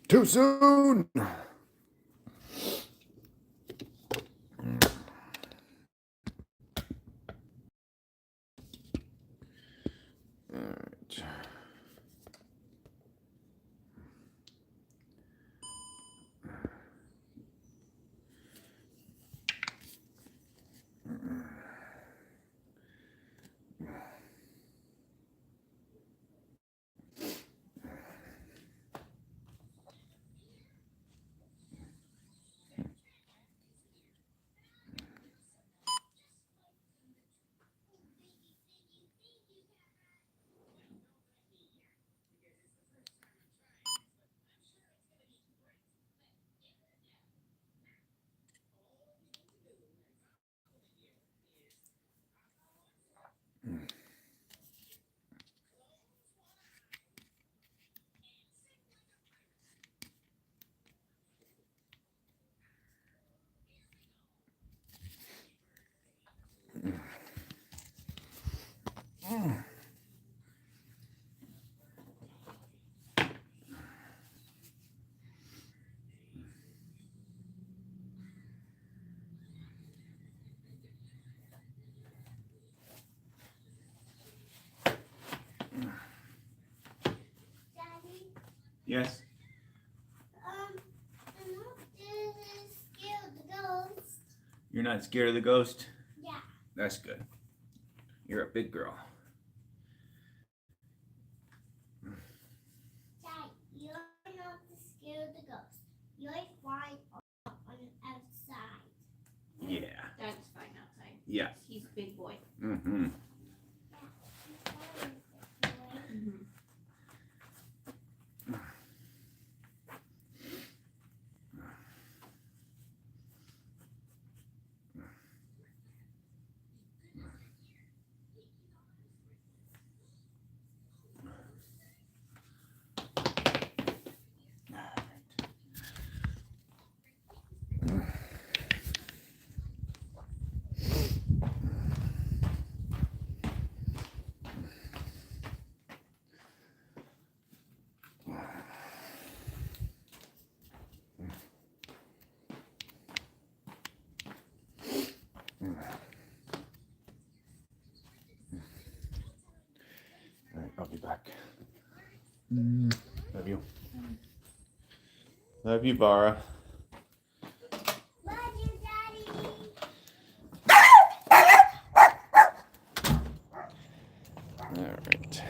Too soon. Yes. I'm not scared of the ghost. You're not scared of the ghost? Yeah. That's good. You're a big girl. Dad, you're not scared of the ghost. You're fine on the outside. Yeah. Dad's fine outside. Yeah. He's a big boy. Mm-hmm. All right, I'll be back. Love you. Love you, Bara. Love you, Daddy. All right.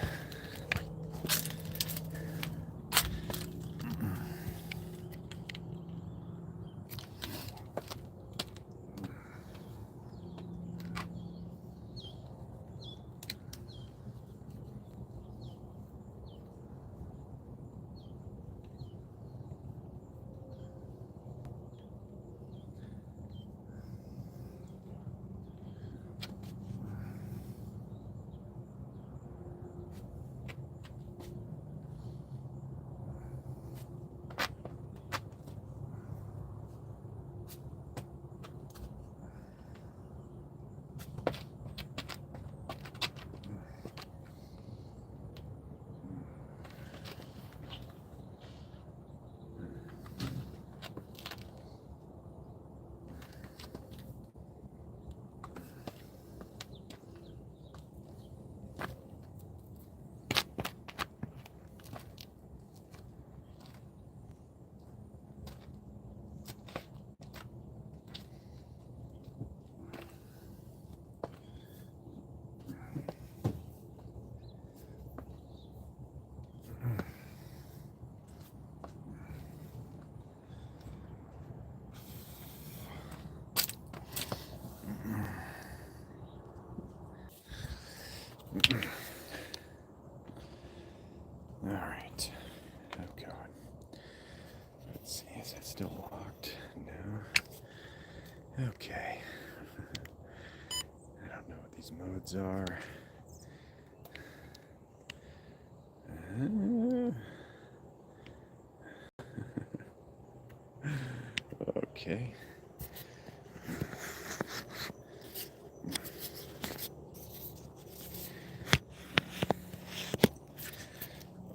All right. Oh God. Let's see. Is that still locked? No. Okay. I don't know what these modes are. Okay.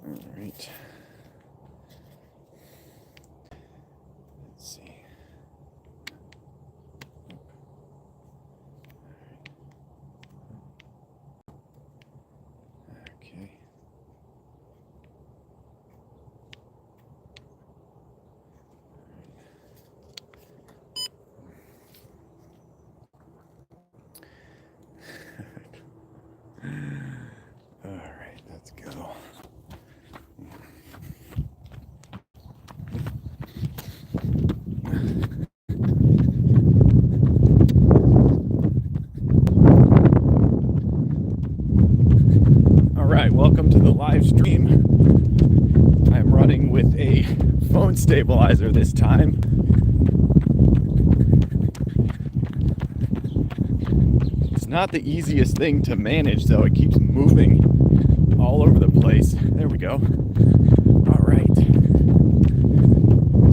All right. live stream. I'm running with a phone stabilizer this time. It's not the easiest thing to manage though. It keeps moving all over the place. There we go. All right.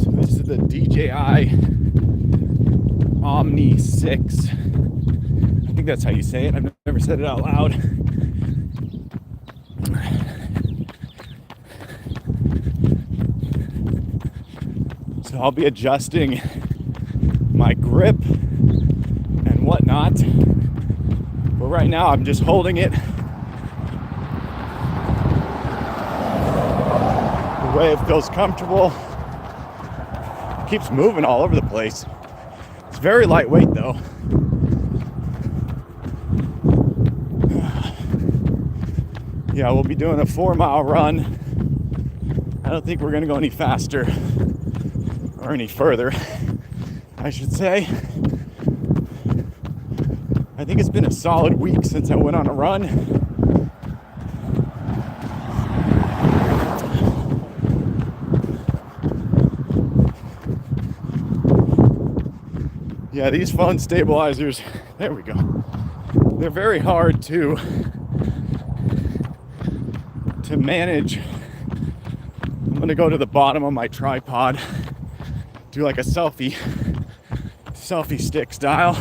So this is the DJI Omni 6. I think that's how you say it. I've never said it out loud. So I'll be adjusting my grip and whatnot. But right now I'm just holding it the way it feels comfortable. It keeps moving all over the place. It's very lightweight though. Yeah, we'll be doing a 4-mile run. I don't think we're gonna go any faster or any further, I should say. I think it's been a solid week since I went on a run. Yeah, these phone stabilizers, there we go. They're very hard to manage. I'm gonna go to the bottom of my tripod, do like a selfie stick style.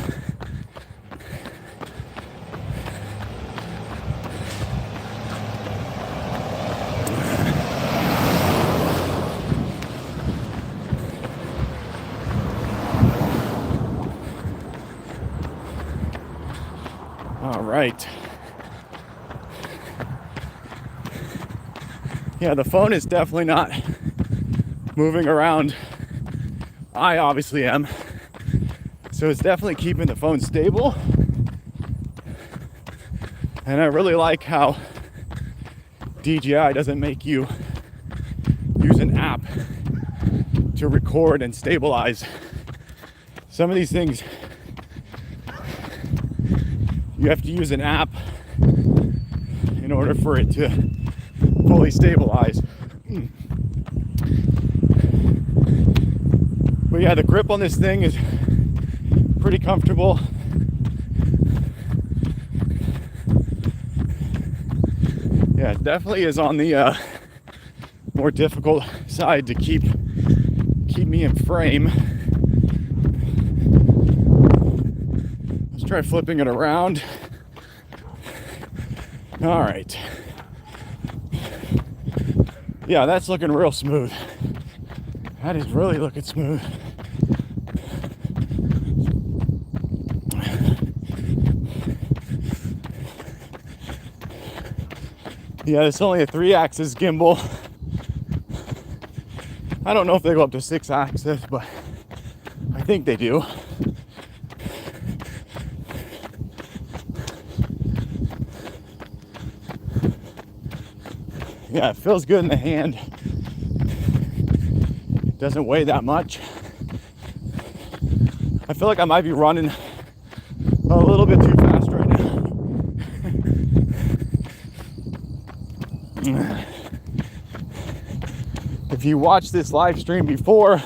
All right. Yeah, the phone is definitely not moving around. I obviously am. So it's definitely keeping the phone stable. And I really like how DJI doesn't make you use an app to record and stabilize. Some of these things, you have to use an app in order for it to fully stabilize. But yeah, the grip on this thing is pretty comfortable. Yeah, it definitely is on the more difficult side to keep me in frame. Let's try flipping it around. All right. Yeah, that's looking real smooth. That is really looking smooth. Yeah, it's only a 3-axis gimbal. I don't know if they go up to 6-axis, but I think they do. Yeah, it feels good in the hand. It doesn't weigh that much. I feel like I might be running a little bit too fast right now. If you watched this live stream before,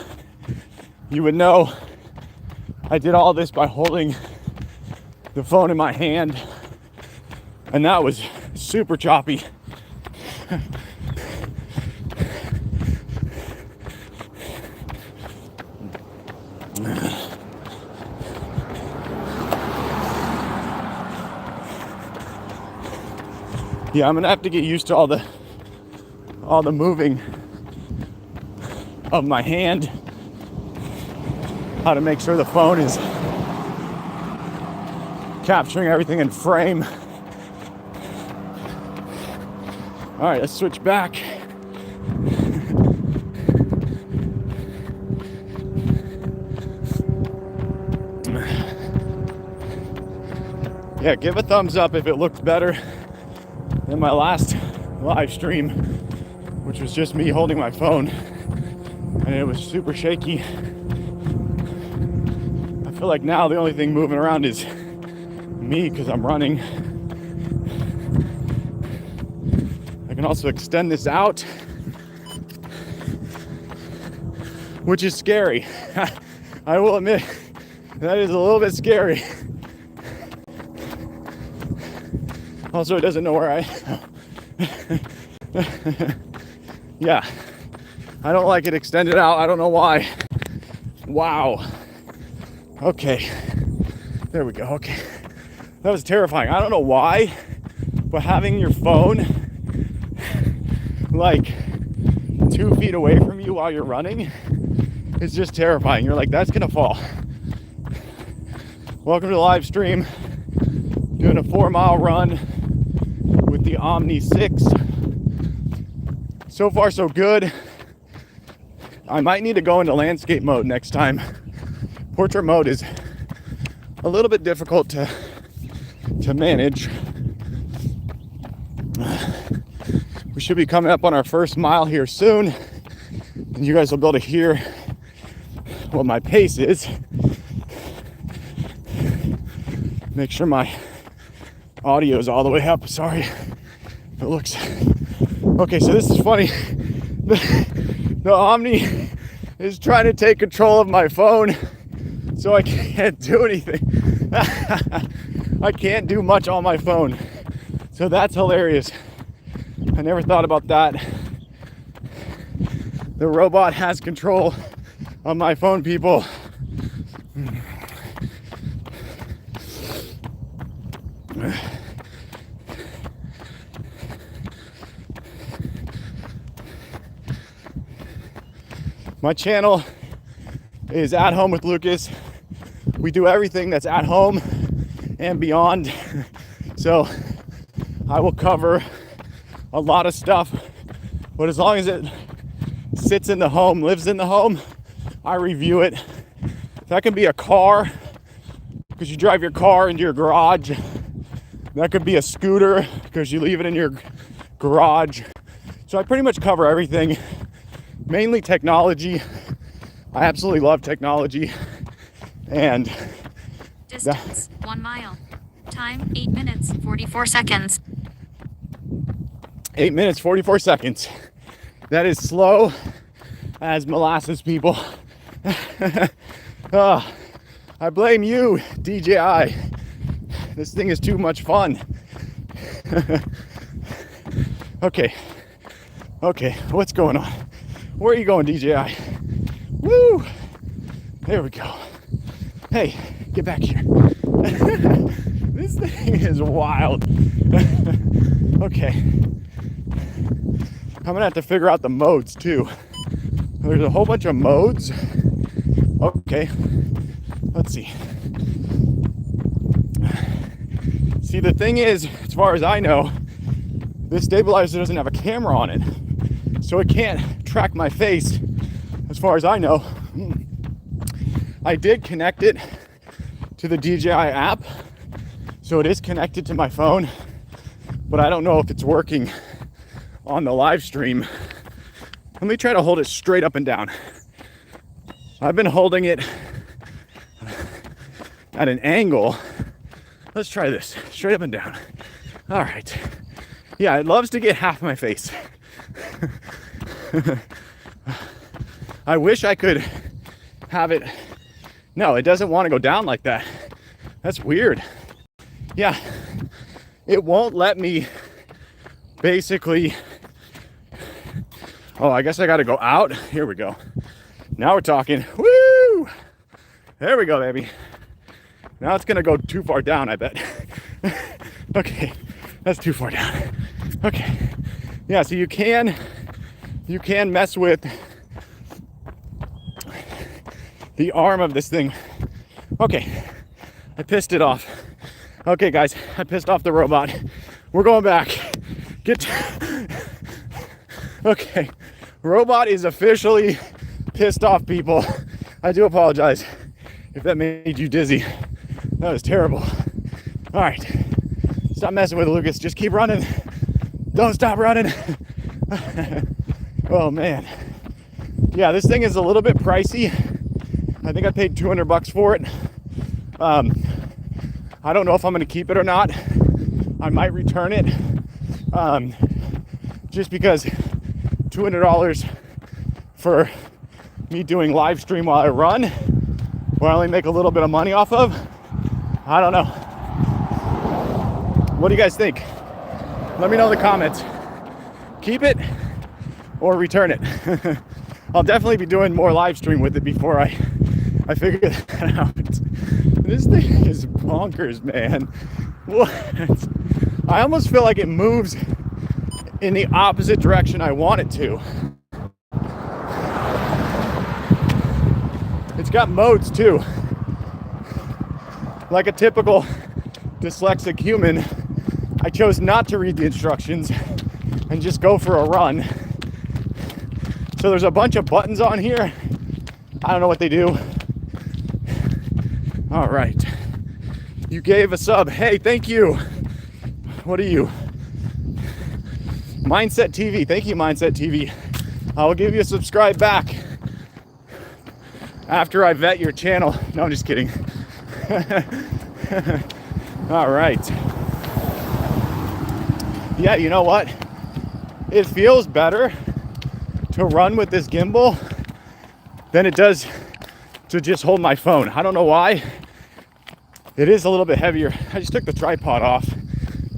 you would know I did all this by holding the phone in my hand, and that was super choppy. Yeah, I'm gonna have to get used to all the moving of my hand, how to make sure the phone is capturing everything in frame. All right, let's switch back. Yeah, give a thumbs up if it looked better than my last live stream, which was just me holding my phone, and it was super shaky. I feel like now the only thing moving around is me because I'm running. I can can also extend this out, which is scary. I will admit, that is a little bit scary. Also, it doesn't know where I am. Yeah, I don't like it extended out. I don't know why. Wow. Okay, there we go. Okay, that was terrifying. I don't know why, but having your phone like 2 feet away from you while you're running is just terrifying. You're like, that's gonna fall. Welcome to the live stream. Doing a 4-mile run with the Omni 6. So far, so good. I might need to go into landscape mode next time. Portrait mode is a little bit difficult to manage. We should be coming up on our first mile here soon, and you guys will be able to hear what my pace is. Make sure my audio is all the way up. Sorry if it looks okay. So this is funny. The Omni is trying to take control of my phone, so I can't do anything. I can't do much on my phone, so that's hilarious. I never thought about that. The robot has control of my phone, people. My channel is At Home with Lucas. We do everything that's at home and beyond. So I will cover a lot of stuff, but as long as it sits in the home, lives in the home, I review it. That can be a car, because you drive your car into your garage. That could be a scooter, because you leave it in your garage. So I pretty much cover everything, mainly technology. I absolutely love technology. And distance 1 mile. Time 8 minutes 44 seconds. 8 minutes 44 seconds. That is slow as molasses, people. I blame you, DJI. This thing is too much fun. Okay, what's going on? Where are you going, DJI? Woo! There we go. Hey, get back here. This thing is wild. Okay. I'm gonna have to figure out the modes too. There's a whole bunch of modes. Okay, let's see. See, the thing is, as far as I know, this stabilizer doesn't have a camera on it, so it can't track my face, as far as I know. I did connect it to the DJI app, so it is connected to my phone, but I don't know if it's working on the live stream. Let me try to hold it straight up and down. I've been holding it at an angle. Let's try this, straight up and down. All right. Yeah, it loves to get half my face. I wish I could have it. No, it doesn't want to go down like that. That's weird. Yeah, it won't let me basically. Oh, I guess I got to go out. Here we go. Now we're talking. Woo! There we go, baby. Now it's going to go too far down, I bet. Okay, that's too far down. Okay. Yeah, so you can mess with the arm of this thing. Okay, I pissed it off. Okay, guys, I pissed off the robot. We're going back. Okay, robot is officially pissed off, people. I do apologize if that made you dizzy. That was terrible. All right, stop messing with it, Lucas. Just keep running. Don't stop running. Oh man. Yeah, this thing is a little bit pricey. I think I paid $200 for it. I don't know if I'm gonna keep it or not. I might return it. just because $200 for me doing live stream while I run, where I only make a little bit of money off of, I don't know. What do you guys think? Let me know in the comments. Keep it or return it. I'll definitely be doing more live stream with it before I figure that out. This thing is bonkers, man. What? I almost feel like it moves in the opposite direction I want it to. It's got modes too. Like a typical dyslexic human, I chose not to read the instructions and just go for a run. So there's a bunch of buttons on here. I don't know what they do. All right. You gave a sub. Hey, thank you. What are you? Mindset TV. Thank you, Mindset TV. I will give you a subscribe back after I vet your channel. No, I'm just kidding. All right. Yeah, you know what? It feels better to run with this gimbal than it does to just hold my phone. I don't know why. It is a little bit heavier. I just took the tripod off.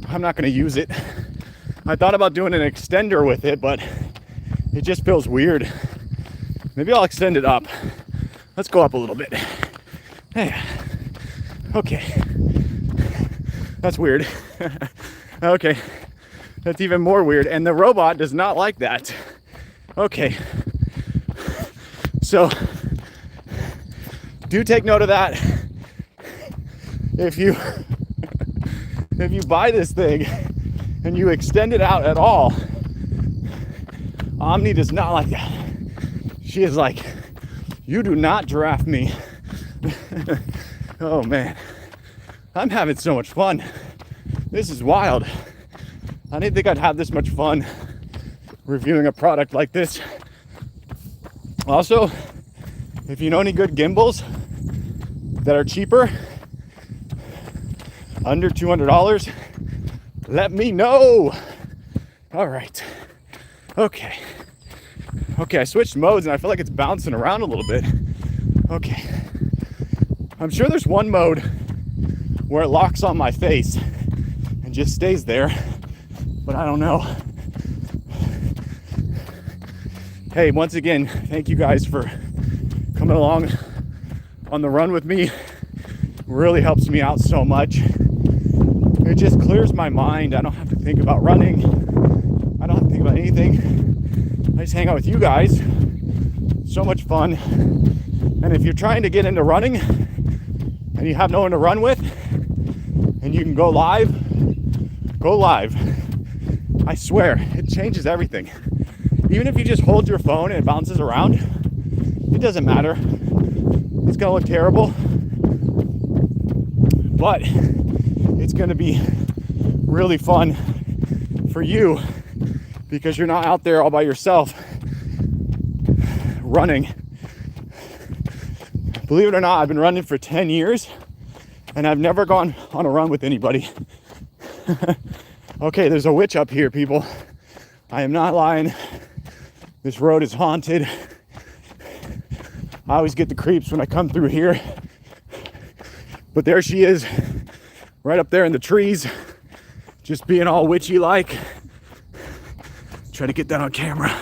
I'm not going to use it. I thought about doing an extender with it, but it just feels weird. Maybe I'll extend it up. Let's go up a little bit. Yeah. Okay. That's weird. Okay. That's even more weird. And the robot does not like that. Okay. So, do take note of that. If you buy this thing and you extend it out at all, Omni does not like that. She is like, you do not giraffe me. Oh man, I'm having so much fun. This is wild. I didn't think I'd have this much fun reviewing a product like this. Also, if you know any good gimbals that are cheaper, under $200, let me know. All right. Okay. Okay, I switched modes and I feel like it's bouncing around a little bit. Okay. I'm sure there's one mode where it locks on my face and just stays there, but I don't know. Hey, once again, thank you guys for coming along on the run with me. It really helps me out so much. It just clears my mind. I don't have to think about running. I don't have to think about anything. I just hang out with you guys. So much fun. And if you're trying to get into running and you have no one to run with and you can go live, go live. I swear, it changes everything. Even if you just hold your phone and it bounces around, it doesn't matter. It's gonna look terrible, but it's gonna be really fun for you because you're not out there all by yourself running. Believe it or not, I've been running for 10 years and I've never gone on a run with anybody. Okay, there's a witch up here, people. I am not lying. This road is haunted. I always get the creeps when I come through here. But there she is, right up there in the trees, just being all witchy-like. Try to get that on camera.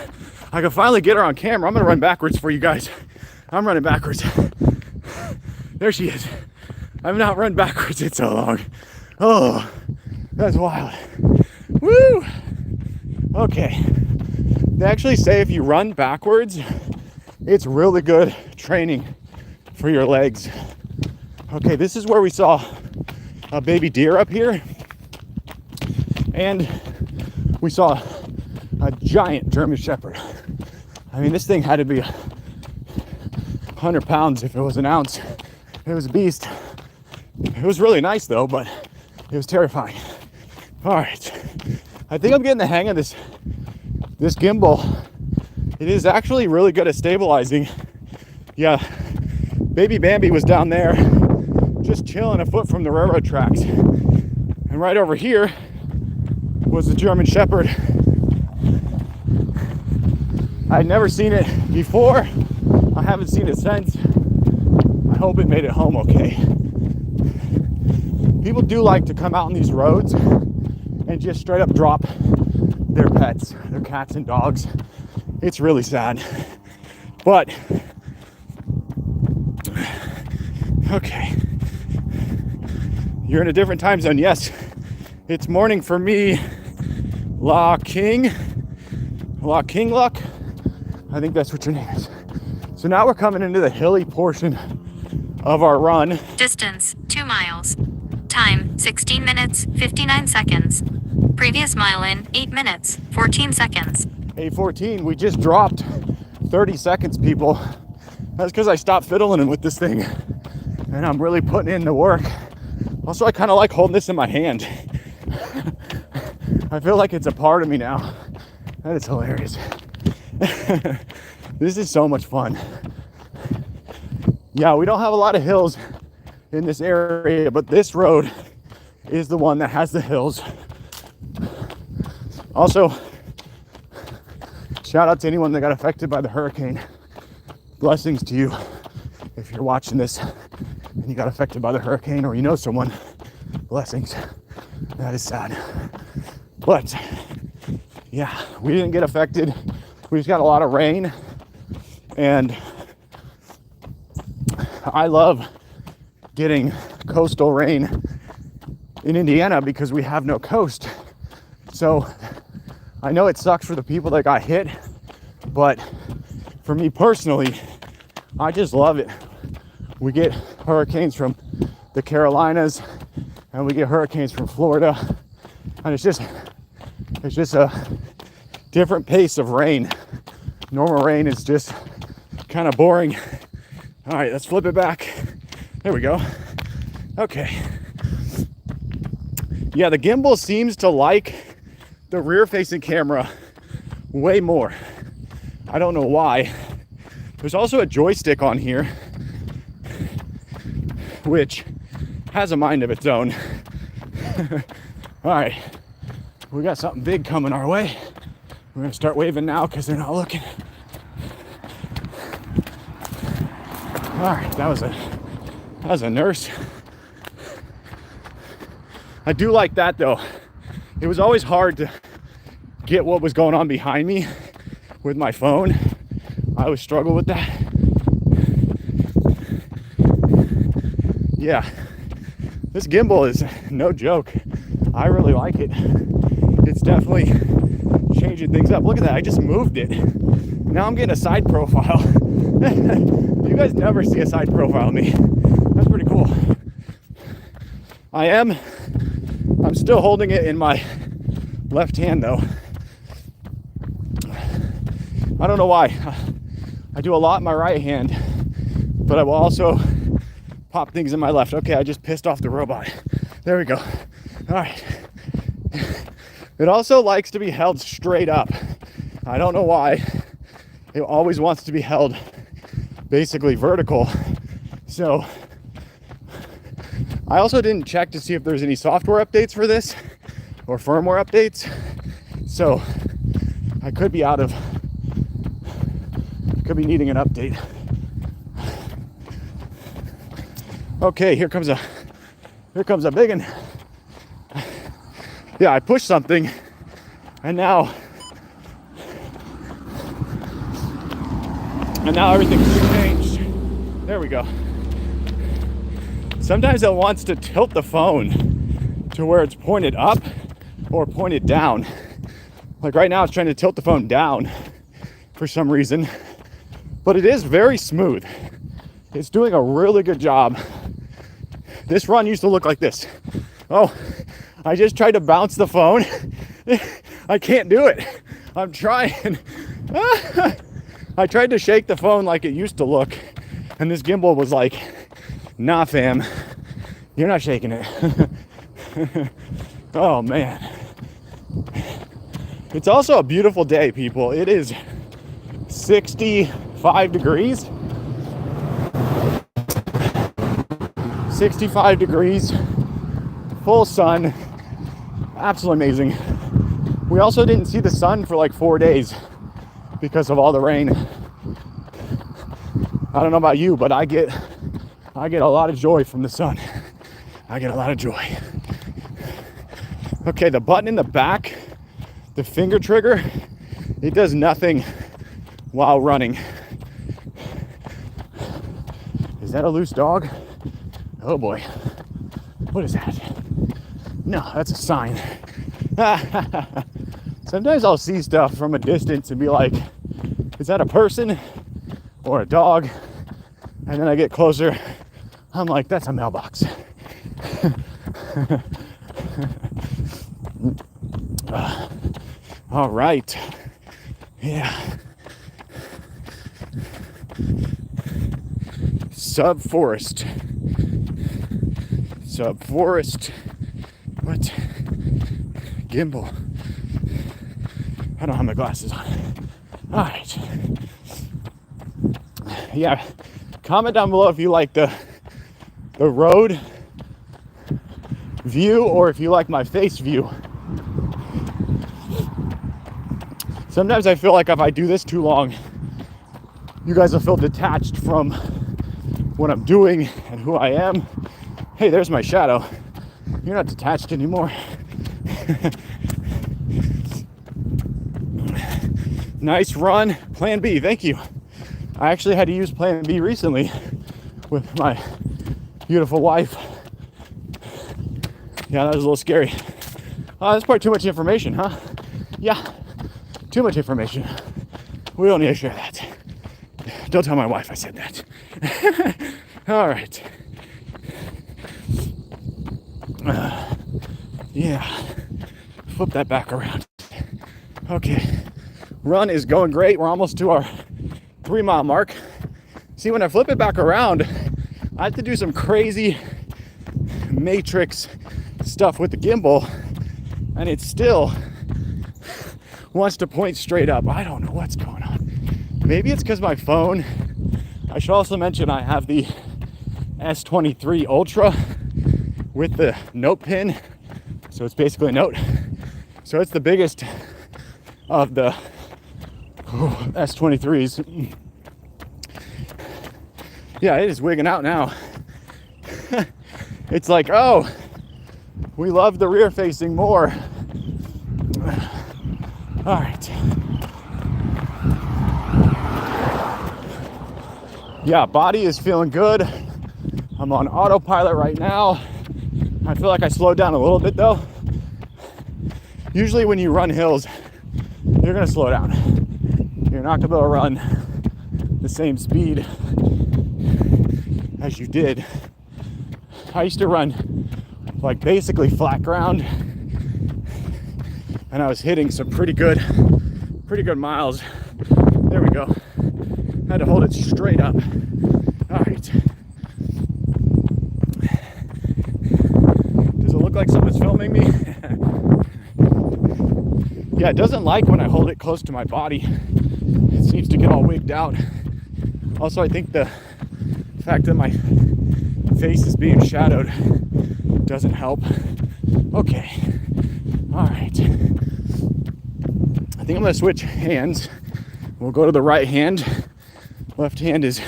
I can finally get her on camera. I'm gonna run backwards for you guys. I'm running backwards. There she is. I've not run backwards in so long. Oh, that's wild. Woo! Okay. They actually say if you run backwards, it's really good training for your legs. Okay, this is where we saw a baby deer up here. And we saw a giant German Shepherd. I mean, this thing had to be 100 pounds if it was an ounce. It was a beast. It was really nice though, but it was terrifying. All right, I think I'm getting the hang of this gimbal. It is actually really good at stabilizing. Yeah, baby Bambi was down there just chilling a foot from the railroad tracks. And right over here was the German Shepherd. I'd never seen it before. I haven't seen it since. I hope it made it home okay. People do like to come out on these roads and just straight up drop their pets, their cats and dogs. It's really sad. But, okay. You're in a different time zone. Yes, it's morning for me. La King Luck. I think that's what your name is. So now we're coming into the hilly portion of our run. Distance 2 miles. Time 16 minutes 59 seconds. Previous mile in 8 minutes 14 seconds. 8:14. We just dropped 30 seconds, people. That's because I stopped fiddling with this thing and I'm really putting in the work. Also, I kind of like holding this in my hand. I feel like it's a part of me now. That is hilarious. This is so much fun. Yeah, we don't have a lot of hills in this area, but this road is the one that has the hills. Also, shout out to anyone that got affected by the hurricane. Blessings to you if you're watching this and you got affected by the hurricane, or you know someone. Blessings. That is sad. But yeah, we didn't get affected. We just got a lot of rain, and I love getting coastal rain in Indiana because we have no coast. So I know it sucks for the people that got hit, but for me personally, I just love it. We get hurricanes from the Carolinas and we get hurricanes from Florida, and it's just a different pace of rain. Normal rain is just kind of boring. All right, let's flip it back. There we go. Okay. Yeah, the gimbal seems to like the rear-facing camera way more. I don't know why. There's also a joystick on here, which has a mind of its own. All right, we got something big coming our way. We're gonna start waving now because they're not looking. All right, that was a nurse. I do like that though. It was always hard to get what was going on behind me with my phone. I always struggle with that. Yeah, this gimbal is no joke. I really like it. It's definitely changing things up. Look at that, I just moved it. Now I'm getting a side profile. You guys never see a side profile of me. That's pretty cool. I'm still holding it in my left hand though. I don't know why. I do a lot in my right hand, but I will also pop things in my left. Okay, I just pissed off the robot. There we go. All right. It also likes to be held straight up. I don't know why. It always wants to be held basically vertical. So I also didn't check to see if there's any software updates for this or firmware updates. So I could be needing an update. Okay, here comes a big one. Yeah, I pushed something and now everything's changed. There we go. Sometimes it wants to tilt the phone to where it's pointed up or pointed down. Like right now it's trying to tilt the phone down for some reason, but it is very smooth. It's doing a really good job. This run used to look like this. Oh, I just tried to bounce the phone. I can't do it. I'm trying. I tried to shake the phone like it used to look, and this gimbal was like, nah fam, you're not shaking it. Oh man. It's also a beautiful day, people. It is 65 degrees. 65 degrees, full sun, absolutely amazing. We also didn't see the sun for like 4 days because of all the rain. I don't know about you, but I get a lot of joy from the sun. I get a lot of joy. Okay, the button in the back, the finger trigger, it does nothing while running. Is that a loose dog? Oh boy. What is that? No, that's a sign. Sometimes I'll see stuff from a distance and be like, is that a person or a dog? And then I get closer, I'm like, that's a mailbox. All right. Yeah. Subforest. What? Gimbal. I don't have my glasses on. All right. Yeah. Comment down below if you like the road view or if you like my face view. Sometimes I feel like if I do this too long, you guys will feel detached from what I'm doing and who I am. Hey, there's my shadow. You're not detached anymore. Nice run. Plan B, thank you. I actually had to use Plan B recently with my beautiful wife. Yeah, that was a little scary. That's probably too much information, huh? Yeah, too much information. We don't need to share that. Don't tell my wife I said that. All right. Yeah, flip that back around. Okay, run is going great. We're almost to our 3 mile mark. See, when I flip it back around, I have to do some crazy matrix stuff with the gimbal, and it still wants to point straight up. I don't know what's going on. Maybe it's because my phone. I should also mention I have the S23 Ultra with the note pin, so it's basically a note. So it's the biggest of the S23s. Yeah, it is wigging out now. It's like, oh, we love the rear facing more. All right. Yeah, body is feeling good. I'm on autopilot right now. I feel like I slowed down a little bit though. Usually when you run hills, you're gonna slow down. You're not gonna be able to run the same speed as you did. I used to run like basically flat ground, and I was hitting some pretty good miles. There we go. Had to hold it straight up. All right. Does it look like someone's filming me? Yeah, it doesn't like when I hold it close to my body. It seems to get all wigged out. Also, I think the fact that my face is being shadowed doesn't help. Okay. All right. I think I'm gonna switch hands. We'll go to the right hand. Left hand is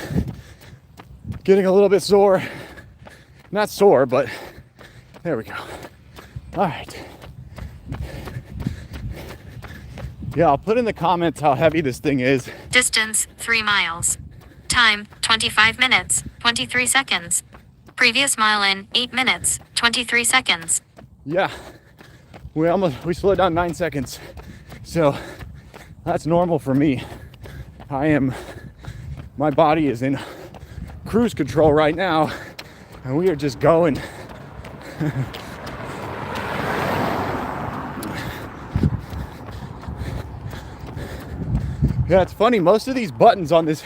getting a little bit sore. Not sore, but there we go. All right. Yeah, I'll put in the comments how heavy this thing is. Distance 3 miles. Time 25 minutes, 23 seconds. Previous mile in 8 minutes, 23 seconds. Yeah, we slowed down 9 seconds. So that's normal for me. My body is in cruise control right now, and we are just going. Yeah, it's funny, most of these buttons on this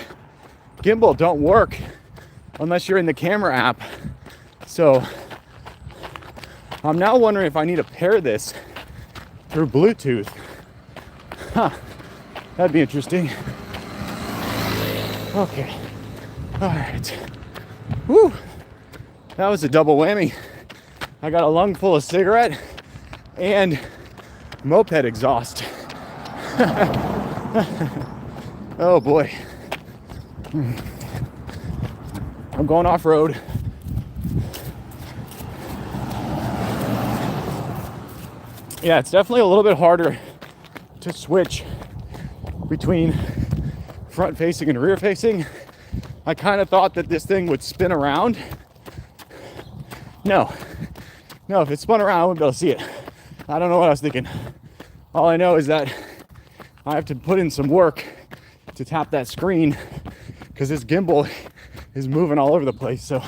gimbal don't work unless you're in the camera app. So I'm now wondering if I need to pair this through Bluetooth. Huh, that'd be interesting. Okay, all right. Woo, that was a double whammy. I got a lung full of cigarette and moped exhaust. Oh boy. I'm going off road. Yeah, it's definitely a little bit harder to switch between front facing and rear facing. I kind of thought that this thing would spin around. No, if it spun around, I wouldn't be able to see it. I don't know what I was thinking. All I know is that I have to put in some work to tap that screen because this gimbal is moving all over the place. So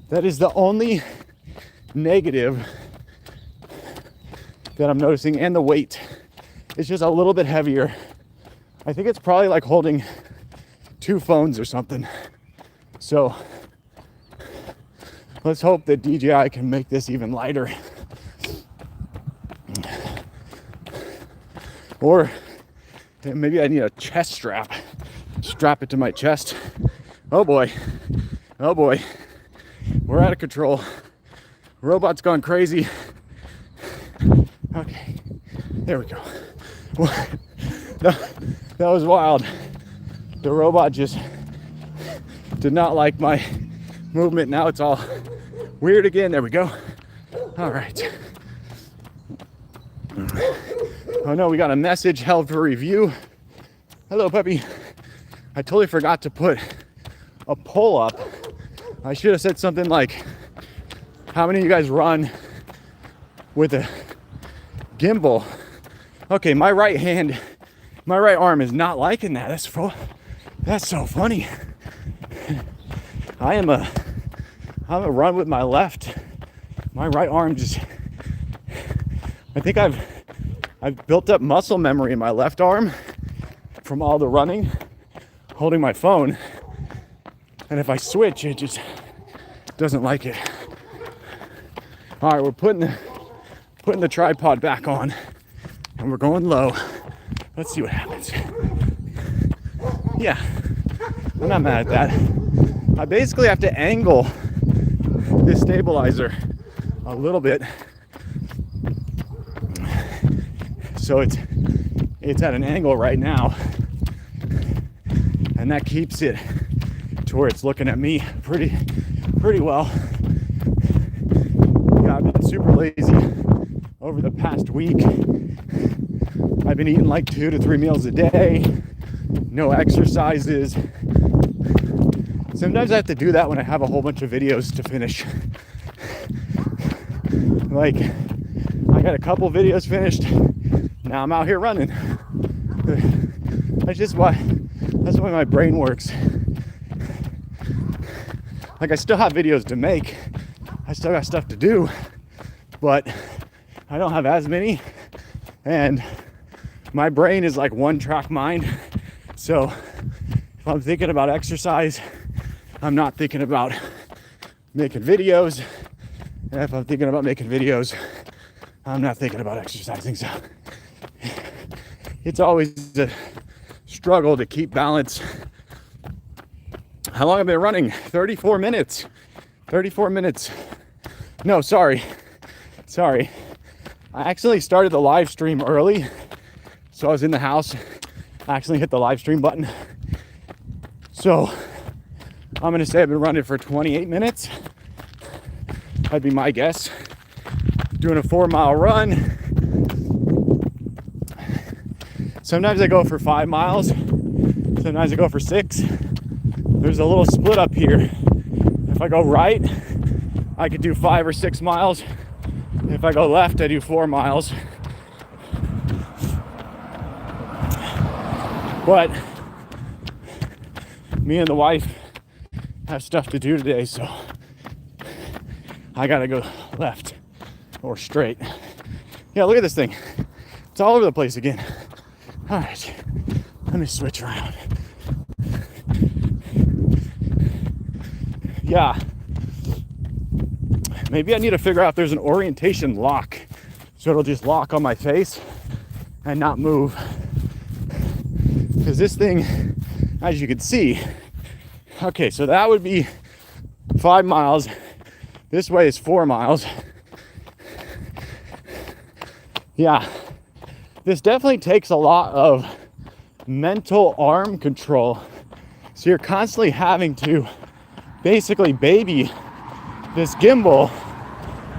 that is the only negative that I'm noticing, and the weight. It's just a little bit heavier. I think it's probably like holding 2 phones or something. So let's hope that DJI can make this even lighter. Or maybe I need a chest strap. Strap it to my chest. Oh boy. Oh boy. We're out of control. Robot's gone crazy. Okay. There we go. That was wild. The robot just did not like my movement. Now it's all weird again. There we go. All right. Oh no, we got a message held for review. Hello, puppy. I totally forgot to put a poll up. I should have said something like, how many of you guys run with a gimbal? Okay, my right arm is not liking that. That's so funny. I'm a run with my left. My right arm just, I think I've built up muscle memory in my left arm from all the running, holding my phone. And if I switch, it just doesn't like it. All right, we're putting the tripod back on and we're going low. Let's see what happens. Yeah, I'm not mad at that. I basically have to angle this stabilizer a little bit so it's at an angle right now, and that keeps it to where it's looking at me pretty well. Yeah, I've been super lazy over the past week. I've been eating like 2 to 3 meals a day, no exercises. Sometimes I have to do that when I have a whole bunch of videos to finish. Like, I got a couple videos finished. Now I'm out here running. That's the way my brain works. Like, I still have videos to make. I still got stuff to do, but I don't have as many. And my brain is like one track mind. So if I'm thinking about exercise, I'm not thinking about making videos. And if I'm thinking about making videos, I'm not thinking about exercising. So it's always a struggle to keep balance. How long have I been running? 34 minutes. 34 minutes. No, sorry. I actually started the live stream early. So I was in the house. I accidentally hit the live stream button. So I'm gonna say I've been running for 28 minutes. That'd be my guess. Doing a 4-mile run. Sometimes I go for 5 miles. Sometimes I go for 6. There's a little split up here. If I go right, I could do 5 or 6 miles. If I go left, I do 4 miles. But me and the wife have stuff to do today, so I gotta go left or straight. Yeah, look at this thing. It's all over the place again. All right, let me switch around. Yeah, maybe I need to figure out if there's an orientation lock so it'll just lock on my face and not move. Because this thing, as you can see, okay, so that would be 5 miles. This way is 4 miles. Yeah, this definitely takes a lot of mental arm control. So you're constantly having to basically baby this gimbal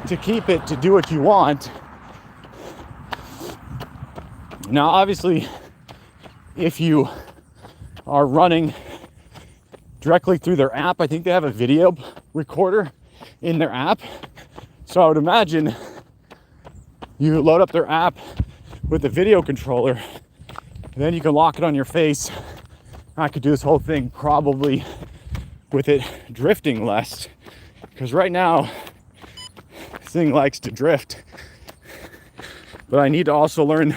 to keep it to do what you want. Now, obviously, if you are running directly through their app, I think they have a video recorder in their app. So I would imagine you load up their app with the video controller, and then you can lock it on your face. I could do this whole thing probably with it drifting less, because right now this thing likes to drift. But I need to also learn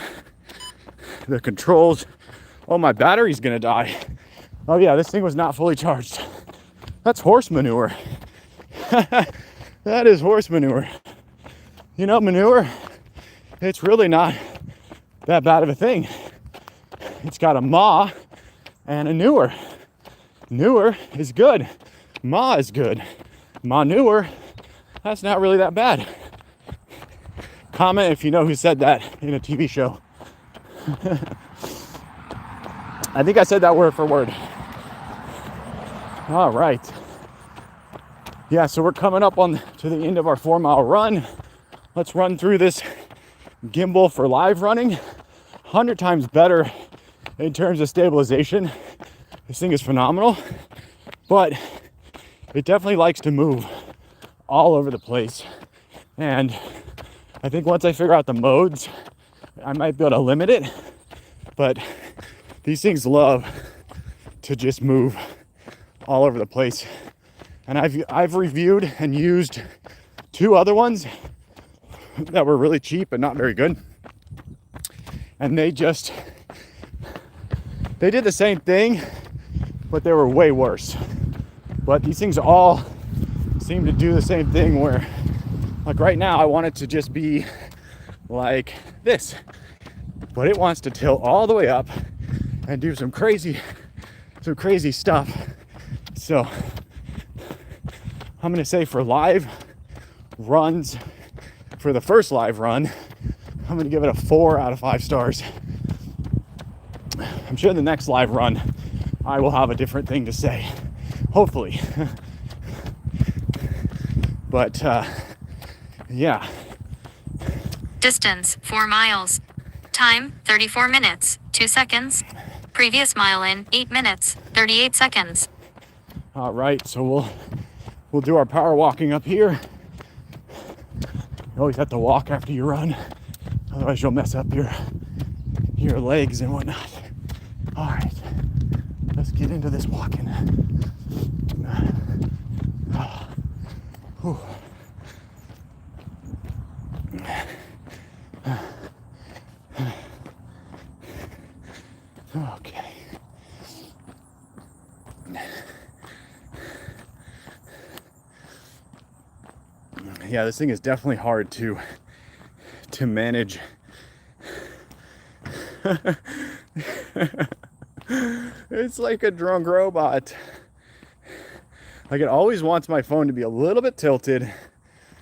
the controls. Oh, my battery's gonna die. Oh yeah, this thing was not fully charged. That's horse manure. That is horse manure. You know, manure, it's really not that bad of a thing. It's got a ma and a newer. Newer is good. Ma is good. Manure, that's not really that bad. Comment if you know who said that in a TV show. I think I said that word for word. All right. Yeah, so we're coming up to the end of our 4-mile run. Let's run through this gimbal for live running. 100 times better in terms of stabilization. This thing is phenomenal, but it definitely likes to move all over the place. And I think once I figure out the modes, I might be able to limit it, but these things love to just move all over the place. And I've reviewed and used 2 other ones that were really cheap but not very good. And they did the same thing, but they were way worse. But these things all seem to do the same thing, where like right now I want it to just be like this, but it wants to tilt all the way up and do some crazy stuff. So I'm gonna say for live runs, for the first live run, I'm gonna give it a 4 out of 5 stars. I'm sure the next live run I will have a different thing to say, hopefully. But yeah. Distance 4 miles. Time 34 minutes 2 seconds. Previous mile in 8 minutes 38 seconds. All right, so we'll do our power walking up here. You always have to walk after you run, otherwise you'll mess up your legs and whatnot. All right, let's get into this walking. Whew. Okay. Yeah, this thing is definitely hard to manage. It's like a drunk robot. Like, it always wants my phone to be a little bit tilted.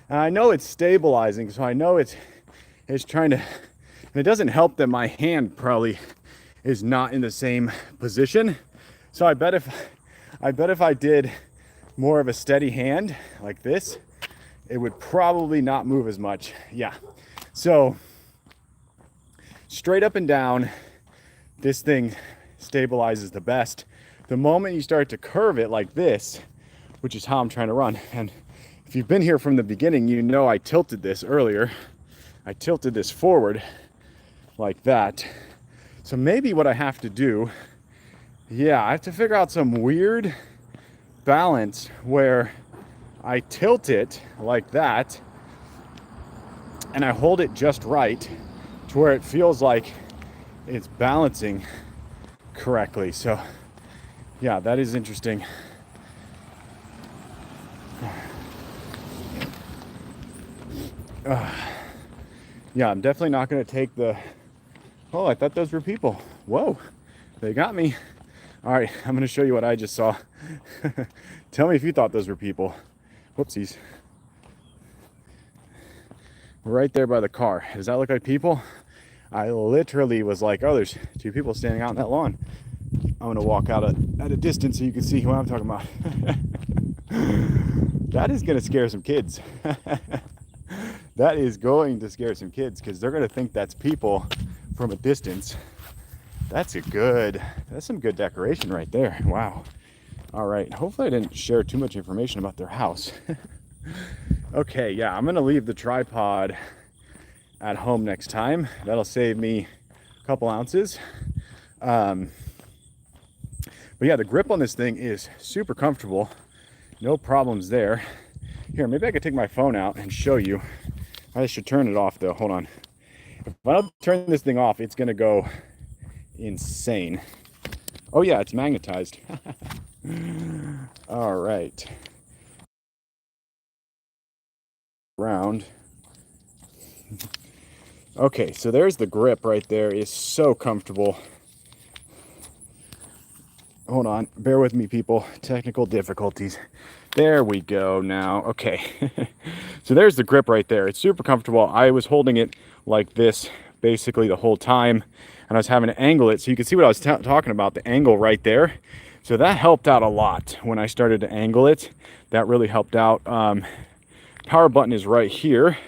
And I know it's stabilizing, so I know it's trying to, and it doesn't help that my hand probably is not in the same position. So I bet if I did more of a steady hand like this, it would probably not move as much. Yeah. So straight up and down, this thing stabilizes the best. The moment you start to curve it like this, which is how I'm trying to run. And if you've been here from the beginning, you know I tilted this earlier. I tilted this forward like that. So maybe what I have to do, yeah, I have to figure out some weird balance where I tilt it like that and I hold it just right to where it feels like it's balancing correctly. So yeah, that is interesting. Yeah, I'm definitely not going to take the, oh, I thought those were people. Whoa, they got me. All right, I'm going to show you what I just saw. Tell me if you thought those were people. Whoopsies. Right there by the car. Does that look like people? I literally was like, oh, there's two people standing out in that lawn. I'm gonna walk out at a distance so you can see what I'm talking about. That is gonna scare some kids. That is going to scare some kids because they're gonna think that's people from a distance. That's some good decoration right there. Wow. All right, hopefully I didn't share too much information about their house. Okay, yeah, I'm gonna leave the tripod at home next time. That'll save me a couple ounces. But yeah, the grip on this thing is super comfortable. No problems there. Here, maybe I could take my phone out and show you. I should turn it off though, hold on. If I don't turn this thing off, it's gonna go insane. Oh yeah, it's magnetized. All right. Round. Okay, so there's the grip right there. It's so comfortable. Hold on, bear with me, people. Technical difficulties. There we go now. Okay. So there's the grip right there. It's super comfortable. I was holding it like this basically the whole time, and I was having to angle it. So you can see what I was talking about, the angle right there. So that helped out a lot when I started to angle it. That really helped out. Power button is right here.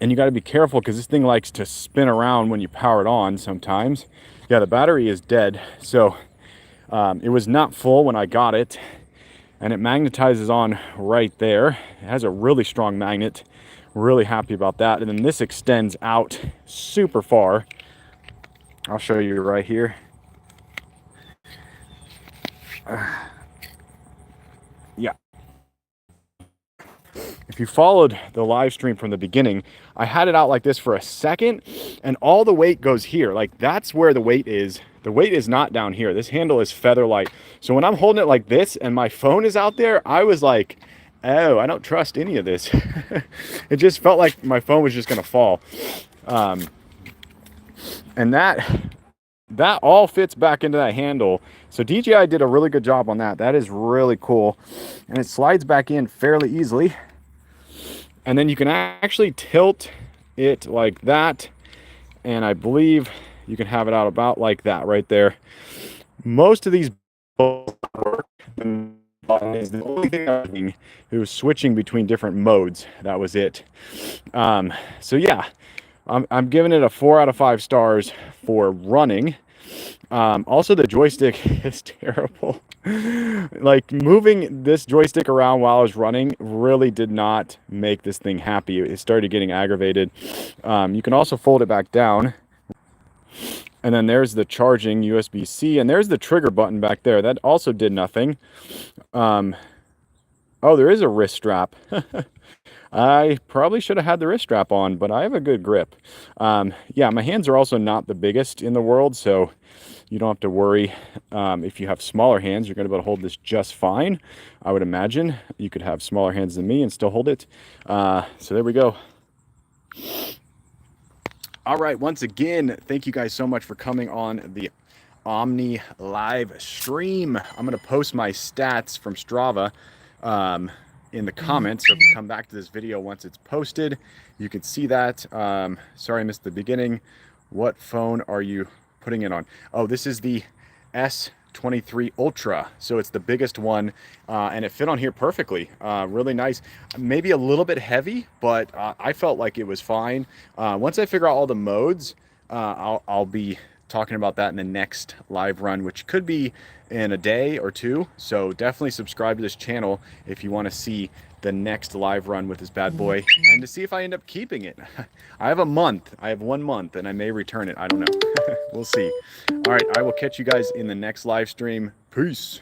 And you got to be careful because this thing likes to spin around when you power it on sometimes. Yeah, the battery is dead. So it was not full when I got it. And it magnetizes on right there. It has a really strong magnet. Really happy about that. And then this extends out super far. I'll show you right here. Yeah. If you followed the live stream from the beginning, I had it out like this for a second and all the weight goes here. Like that's where the weight is. The weight is not down here. This handle is feather light. So when I'm holding it like this and my phone is out there, I was like, oh, I don't trust any of this. It just felt like my phone was just gonna fall. And that all fits back into that handle. So DJI did a really good job on that. That is really cool. And it slides back in fairly easily. And then you can actually tilt it like that. And I believe you can have it out about like that right there. Most of these work. The only thing I was doing, it was switching between different modes. That was it. So yeah, I'm giving it a 4 out of 5 stars for running. Also, the joystick is terrible. Like moving this joystick around while I was running really did not make this thing happy. It started getting aggravated. You can also fold it back down. And then there's the charging USB-C, and there's the trigger button back there. That also did nothing. Oh, there is a wrist strap. I probably should have had the wrist strap on, but I have a good grip. Yeah, my hands are also not the biggest in the world, so you don't have to worry. If you have smaller hands, you're going to be able to hold this just fine. I would imagine you could have smaller hands than me and still hold it. So there we go. All right, once again, thank you guys so much for coming on the Omni live stream. I'm going to post my stats from Strava in the comments. So if you come back to this video once it's posted, you can see that. Sorry, I missed the beginning. What phone are you putting it on? Oh, this is the S23 Ultra. So it's the biggest one, and it fit on here perfectly. Really nice. Maybe a little bit heavy, but I felt like it was fine. Once I figure out all the modes, I'll be talking about that in the next live run, which could be in a day or two. So definitely subscribe to this channel if you want to see the next live run with this bad boy and to see if I end up keeping it. I have a month. I have 1 month and I may return it. I don't know. We'll see. All right. I will catch you guys in the next live stream. Peace.